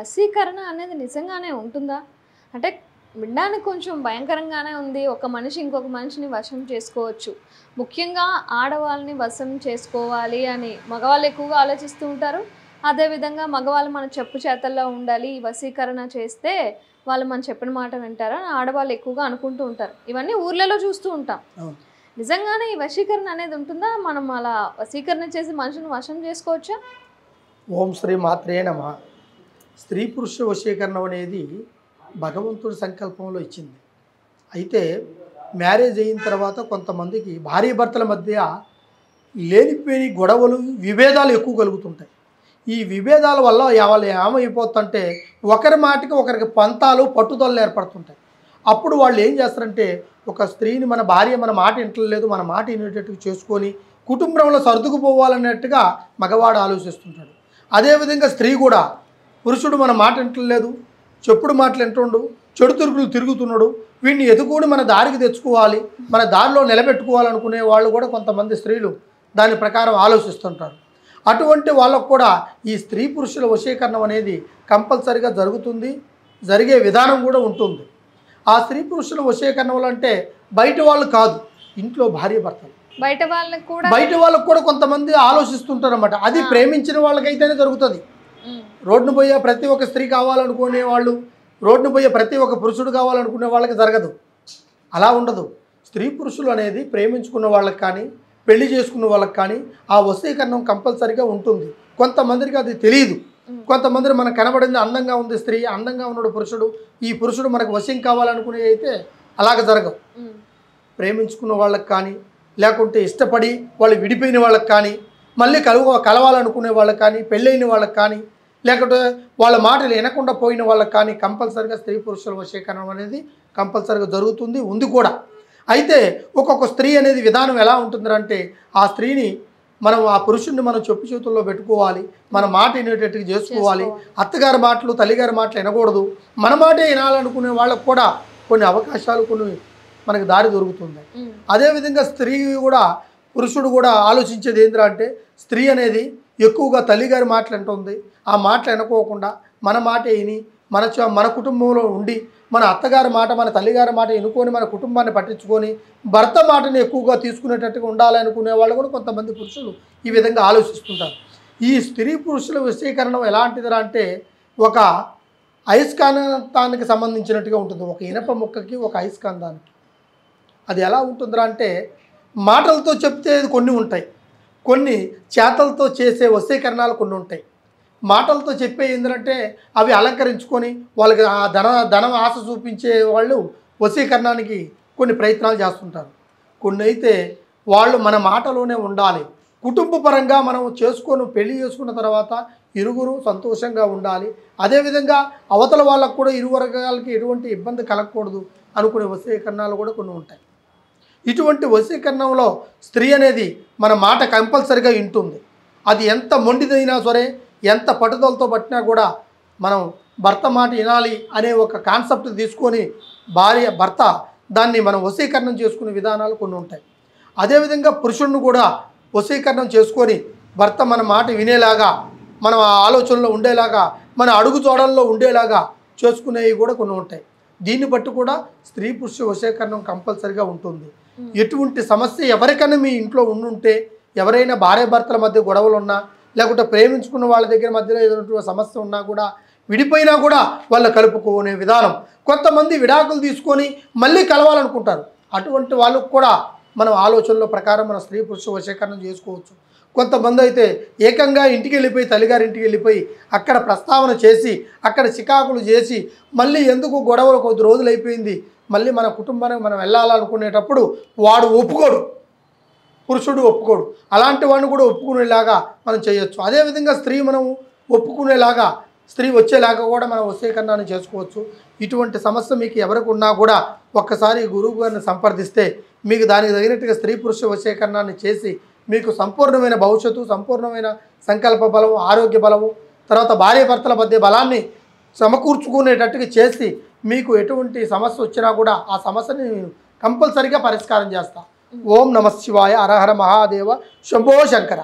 వశీకరణ అనేది నిజంగానే ఉంటుందా? అంటే వినడానికి కొంచెం భయంకరంగానే ఉంది. ఒక మనిషి ఇంకొక మనిషిని వశం చేసుకోవచ్చు. ముఖ్యంగా ఆడవాళ్ళని వశం చేసుకోవాలి అని మగవాళ్ళు ఎక్కువగా ఆలోచిస్తూ ఉంటారు. అదేవిధంగా మగవాళ్ళు మన చెప్పు చేతల్లో ఉండాలి. ఈ వశీకరణ చేస్తే వాళ్ళు మనం చెప్పిన మాట వింటారని ఆడవాళ్ళు ఎక్కువగా అనుకుంటూ ఉంటారు. ఇవన్నీ ఊర్లలో చూస్తూ ఉంటాం. నిజంగానే ఈ వశీకరణ అనేది ఉంటుందా? మనం అలా వశీకరణ చేసి మనిషిని వశం చేసుకోవచ్చా? ఓం శ్రీ మాత్రే నమః. స్త్రీ పురుష వశీకరణ అనేది భగవంతుడి సంకల్పంలో ఇచ్చింది. అయితే మ్యారేజ్ అయిన తర్వాత కొంతమందికి భార్యాభర్తల మధ్య లేనిపోని గొడవలు, విభేదాలు ఎక్కువ కలుగుతుంటాయి. ఈ విభేదాల వల్ల వాళ్ళు ఏమైపోతుందంటే ఒకరి మాటకి ఒకరికి పంతాలు, పట్టుదలలు ఏర్పడుతుంటాయి. అప్పుడు వాళ్ళు ఏం చేస్తారంటే ఒక స్త్రీని మన భార్య మన మాట వింటలేదు, మన మాట వినేటట్టుగా చేసుకొని కుటుంబంలో సర్దుకుపోవాలన్నట్టుగా మగవాడు ఆలోచిస్తుంటాడు. అదేవిధంగా స్త్రీ కూడా పురుషుడు మన మాట వింటలేదు, చెప్పుడు మాటలు వింటుండు, చెడు తిరుగులు తిరుగుతున్నాడు, వీడిని ఎదుగుని మన దారికి తెచ్చుకోవాలి, మన దారిలో నిలబెట్టుకోవాలనుకునే వాళ్ళు కూడా కొంతమంది స్త్రీలు దాని ప్రకారం ఆలోచిస్తుంటారు. అటువంటి వాళ్ళకు కూడా ఈ స్త్రీ పురుషుల వశీకరణం అనేది కంపల్సరిగా జరుగుతుంది, జరిగే విధానం కూడా ఉంటుంది. ఆ స్త్రీ పురుషుల వశీకరణలు అంటే బయట వాళ్ళు కాదు, ఇంట్లో భార్య భర్తలు, బయట వాళ్ళకు కూడా కొంతమంది ఆలోచిస్తుంటారు అన్నమాట. అది ప్రేమించిన వాళ్ళకైతేనే జరుగుతుంది. రోడ్డును పోయే ప్రతి ఒక్క స్త్రీ కావాలనుకునే వాళ్ళు, రోడ్డును పోయే ప్రతి ఒక్క పురుషుడు కావాలనుకునే వాళ్ళకి జరగదు. అలా ఉండదు. స్త్రీ పురుషులు అనేది ప్రేమించుకున్న వాళ్ళకి కానీ పెళ్లి చేసుకున్న వాళ్ళకి కానీ ఆ వశీకరణం కంపల్సరిగా ఉంటుంది. కొంతమందికి అది తెలియదు. కొంతమంది మనకు కనబడింది అందంగా ఉంది స్త్రీ, అందంగా ఉన్నాడు పురుషుడు, ఈ పురుషుడు మనకు వశం కావాలనుకునే అయితే అలాగ జరగవు. ప్రేమించుకున్న వాళ్ళకి కానీ లేకుంటే ఇష్టపడి వాళ్ళు విడిపోయిన వాళ్ళకి కానీ మళ్ళీ కలవాలనుకునే వాళ్ళకి కానీ పెళ్ళైన వాళ్ళకి కానీ లేకుంటే వాళ్ళ మాటలు వినకుండా పోయిన వాళ్ళకి కానీ కంపల్సరిగా స్త్రీ పురుషుల వశీకరణం అనేది కంపల్సరిగా జరుగుతుంది, ఉంది కూడా. అయితే ఒక్కొక్క స్త్రీ అనేది విధానం ఎలా ఉంటుందంటే ఆ స్త్రీని మనం ఆ పురుషుడిని మనం చెప్పు చేతుల్లో పెట్టుకోవాలి, మన మాట వినేటట్టుగా చేసుకోవాలి. అత్తగారి మాటలు తల్లిగారి మాటలు వినకూడదు, మన మాటే వినాలనుకునే వాళ్ళకు కూడా కొన్ని అవకాశాలు, కొన్ని మనకు దారి దొరుకుతుంది. అదేవిధంగా స్త్రీ కూడా పురుషుడు కూడా ఆలోచించేది ఏంటంటే స్త్రీ అనేది ఎక్కువగా తల్లిగారి మాటలు వింటుంది, ఆ మాటలు వినుకోకుండా మన మాటే విని మన కుటుంబంలో ఉండి మన అత్తగారి మాట మన తల్లిగారి మాట వినుకొని మన కుటుంబాన్ని పట్టించుకొని భర్త మాటని ఎక్కువగా తీసుకునేటట్టుగా ఉండాలనుకునే వాళ్ళు కూడా కొంతమంది పురుషులు ఈ విధంగా ఆలోచిస్తుంటారు. ఈ స్త్రీ పురుషుల వశీకరణం ఎలాంటిది అంటే ఒక అయస్కాంతానికి సంబంధించినట్టుగా ఉంటుంది. ఒక ఇనప ముక్కకి ఒక అయస్కాంతానికి అది ఎలా ఉంటుందిరా అంటే మాటలతో చెప్తే కొన్ని ఉంటాయి, కొన్ని చేతలతో చేసే వశీకరణాలు కొన్ని ఉంటాయి. మాటలతో చెప్పే ఏంటంటే అవి అలంకరించుకొని వాళ్ళకి ఆ ధనం ఆశ చూపించే వాళ్ళు వశీకరణానికి కొన్ని ప్రయత్నాలు చేస్తుంటారు. కొన్ని అయితే వాళ్ళు మన మాటలోనే ఉండాలి, కుటుంబ పరంగా మనం పెళ్లి చేసుకున్న తర్వాత ఇరుగురు సంతోషంగా ఉండాలి, అదేవిధంగా అవతల వాళ్ళకు కూడా ఇరు వర్గాలకి ఎటువంటి ఇబ్బంది కలగకూడదు అనుకునే వశీకరణాలు కూడా కొన్ని ఉంటాయి. ఇటువంటి వశీకరణంలో స్త్రీ అనేది మన మాట కంపల్సరిగా వింటుంది. అది ఎంత మొండిదైనా సరే, ఎంత పట్టుదలతో పట్టినా కూడా మనం భర్త మాట వినాలి అనే ఒక కాన్సెప్ట్ తీసుకొని భర్త దాన్ని మనం వశీకరణం చేసుకునే విధానాలు కొన్ని ఉంటాయి. అదేవిధంగా పురుషుడిని కూడా వశీకరణం చేసుకొని భర్త మన మాట వినేలాగా, మన ఆలోచనలో ఉండేలాగా, మన అడుగు చోడల్లో ఉండేలాగా చేసుకునేవి కూడా కొన్ని ఉంటాయి. దీన్ని బట్టి కూడా స్త్రీ పురుష వశీకరణం కంపల్సరిగా ఉంటుంది. ఎటువంటి సమస్య ఎవరికైనా మీ ఇంట్లో ఉండుంటే, ఎవరైనా భార్యాభర్తల మధ్య గొడవలు ఉన్నా లేకుంటే ప్రేమించుకున్న వాళ్ళ దగ్గర మధ్యలో ఏదైనా సమస్య ఉన్నా కూడా విడిపోయినా కూడా వాళ్ళు కలుపుకునే విధానం. కొంతమంది విడాకులు తీసుకొని మళ్ళీ కలవాలనుకుంటారు. అటువంటి వాళ్ళకు కూడా మనం ఆలోచనల ప్రకారం మన స్త్రీ పురుష వశీకరణం చేసుకోవచ్చు. కొంతమంది అయితే ఏకంగా ఇంటికి వెళ్ళిపోయి తల్లిగారి ఇంటికి వెళ్ళిపోయి అక్కడ ప్రస్తావన చేసి అక్కడ చికాకులు చేసి మళ్ళీ ఎందుకు గొడవలు కొద్ది రోజులు అయిపోయింది మళ్ళీ మన కుటుంబానికి మనం వెళ్ళాలనుకునేటప్పుడు వాడు ఒప్పుకోడు, పురుషుడు ఒప్పుకోడు. అలాంటి వాడిని కూడా ఒప్పుకునేలాగా మనం చేయొచ్చు. అదేవిధంగా స్త్రీ మనం ఒప్పుకునేలాగా, స్త్రీ వచ్చేలాగా కూడా మనం వశీకరణాన్ని చేసుకోవచ్చు. ఇటువంటి సమస్య మీకు ఎవరికి ఉన్నా కూడా ఒక్కసారి గురువు గారిని సంప్రదిస్తే మీకు దానికి తగినట్టుగా స్త్రీ పురుష వశీకరణాన్ని చేసి మీకు సంపూర్ణమైన భవిష్యత్తు, సంపూర్ణమైన సంకల్ప బలము, ఆరోగ్య బలము, తర్వాత భార్యాభర్తల మధ్య బలాన్ని సమకూర్చుకునేటట్టుగా చేసి మీకు ఎటువంటి సమస్య వచ్చినా కూడా ఆ సమస్యని కంపల్సరిగా పరిష్కారం చేస్తా. ఓం నమః శివాయ, హర హర మహాదేవ, శంభో శంకర.